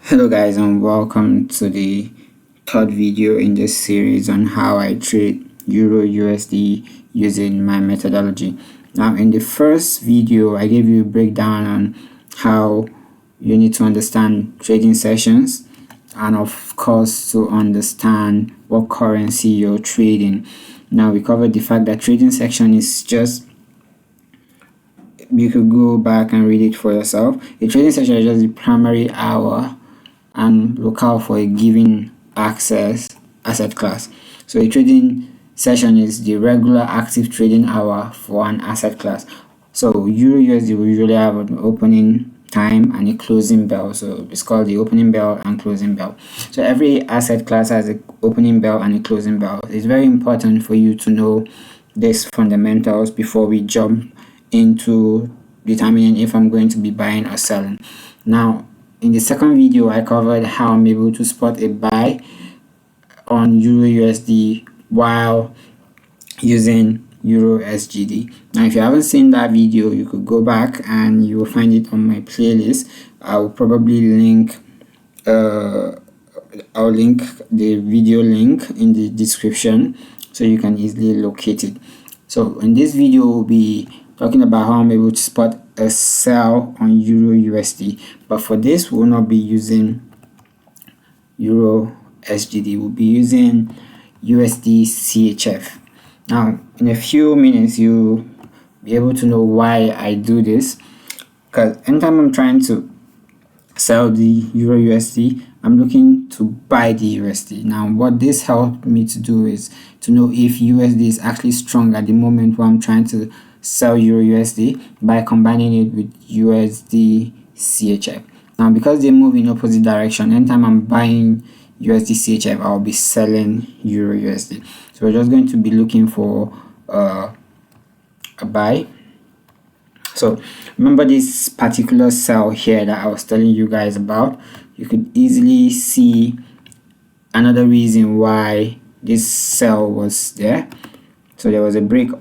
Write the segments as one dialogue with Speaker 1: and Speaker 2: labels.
Speaker 1: Hello guys, and welcome to the third video in this series on how I trade Euro USD using my methodology. Now in the first video I gave you a breakdown on how you need to understand trading sessions and of course to understand what currency you're trading. Now we covered the fact that trading section is just, you could go back and read it for yourself. A trading session is just the primary hour and locale for a given asset class. So a trading session is the regular active trading hour for an asset class. So Euro USD will usually have an opening time and a closing bell. So it's called the opening bell and closing bell. So every asset class has an opening bell and a closing bell. It's very important for you to know these fundamentals before we jump into determining if I'm going to be buying or selling. Now in the second video I covered how I'm able to spot a buy on Euro USD while using Euro SGD. Now if you haven't seen that video, you could go back and you will find it on my playlist. I'll probably link I'll link the video link in the description so you can easily locate it. So in this video we'll be talking about how I'm able to spot a sell on Euro USD, but for this we'll not be using Euro SGD, we'll be using USDCHF. Now in a few minutes you'll be able to know why I do this, because anytime I'm trying to sell the Euro USD, I'm looking to buy the USD. Now what this helped me to do is to know if USD is actually strong at the moment when I'm trying to sell Euro USD by combining it with USD CHF. Now because they move in opposite direction, anytime I'm buying USD CHF, I'll be selling Euro USD. So we're just going to be looking for a buy. So remember this particular sell here that I was telling you guys about. You could easily see another reason why this sell was there. So there was no break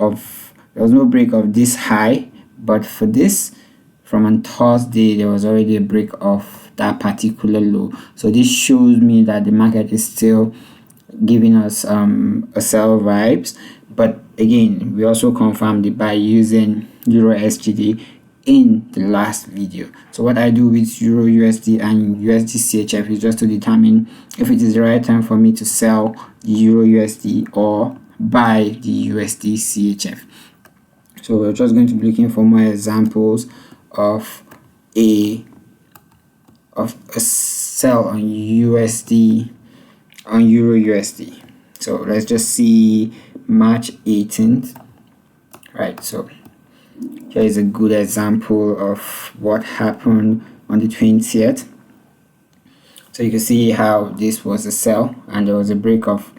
Speaker 1: of this high, but for this from on Thursday there was already a break of that particular low. So this shows me that the market is still giving us a sell vibes, but again we also confirmed it by using Euro SGD in the last video. So what I do with Euro USD and USD CHF is just to determine if it is the right time for me to sell the Euro USD or buy the USD CHF. So we're just going to be looking for more examples of a sell on USD on Euro USD. So let's just see March 18th. Right, so here is a good example of what happened on the 20th. So you can see how this was a sell and there was a break of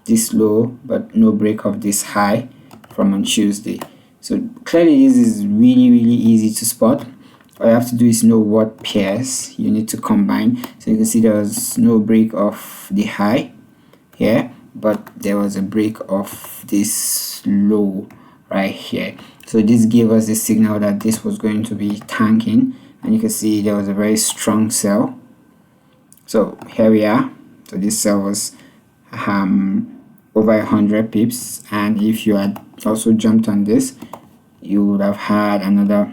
Speaker 1: this low but no break of this high from on Tuesday. So clearly this is really easy to spot. All you have to do is know what pairs you need to combine. So you can see there was no break of the high here, but there was a break of this low right here. So this gave us a signal that this was going to be tanking, and you can see there was a very strong sell. So here we are. So this sell was over 100 pips, and if you had also jumped on this, you would have had another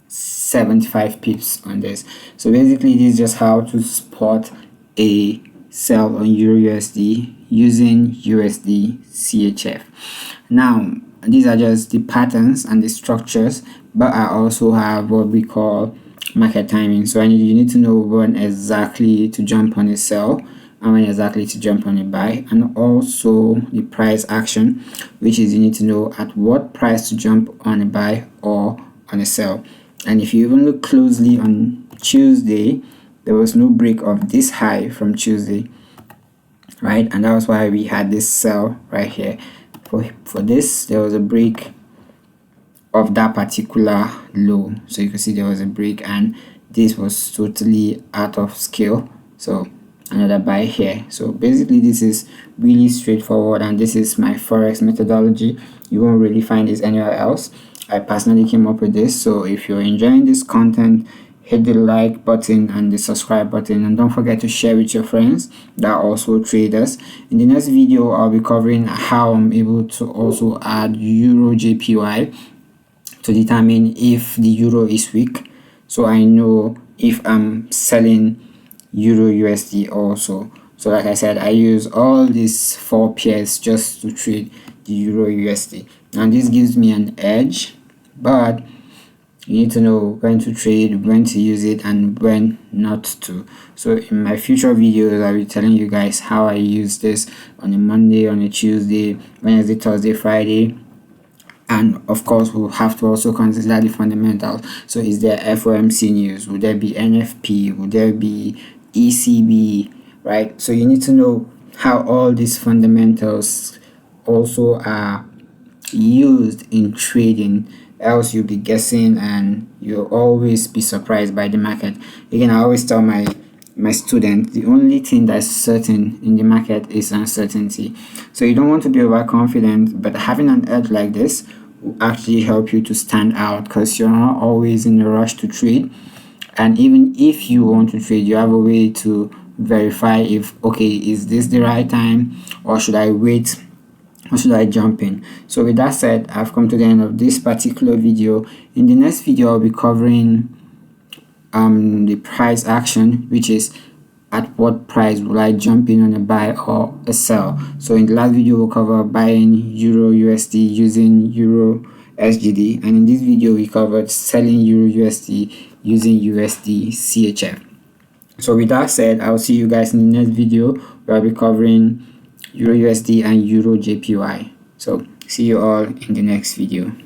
Speaker 1: 75 pips on this. So basically this is just how to spot a sell on Euro USD using USD CHF. Now these are just the patterns and the structures, but I also have what we call market timing. So you need to know when exactly to jump on a sell and when exactly to jump on a buy, and also the price action, which is you need to know at what price to jump on a buy or on a sell. And if you even look closely on Tuesday, there was no break of this high from Tuesday, right? And that was why we had this sell right here. For this there was a break of that particular low, so you can see there was a break and this was totally out of scale, so another buy here. So basically this is really straightforward, and this is my forex methodology. You won't really find this anywhere else. I personally came up with this. So if you're enjoying this content, hit the like button and the subscribe button, and don't forget to share with your friends that are also traders. In the next video, I'll be covering how I'm able to also add Euro JPY to determine if the euro is weak, so I know if I'm selling Euro USD also. So like I said, I use all these 4 pairs just to trade the Euro USD, and this gives me an edge, but you need to know when to trade, when to use it, and when not to. So in my future videos, I'll be telling you guys how I use this on a Monday, on a Tuesday, Wednesday, Thursday, Friday. And of course, we'll have to also consider the fundamentals. So is there FOMC news? Would there be NFP? Would there be ECB? Right? So you need to know how all these fundamentals also are used in trading, else you'll be guessing and you'll always be surprised by the market. Again, I always tell my students, the only thing that's certain in the market is uncertainty. So you don't want to be overconfident, but having an edge like this will actually help you to stand out, because you're not always in a rush to trade. And even if you want to trade, you have a way to verify if, okay, is this the right time, or should I wait, or should I jump in? So with that said, I've come to the end of this particular video. In the next video, I'll be covering the price action, which is at what price will I jump in on a buy or a sell. So in the last video, we'll cover buying Euro USD using Euro SGD, and in this video we covered selling Euro USD using USD CHF. So with that said, I'll see you guys in the next video where I'll be covering Euro USD and Euro JPY. So see you all in the next video.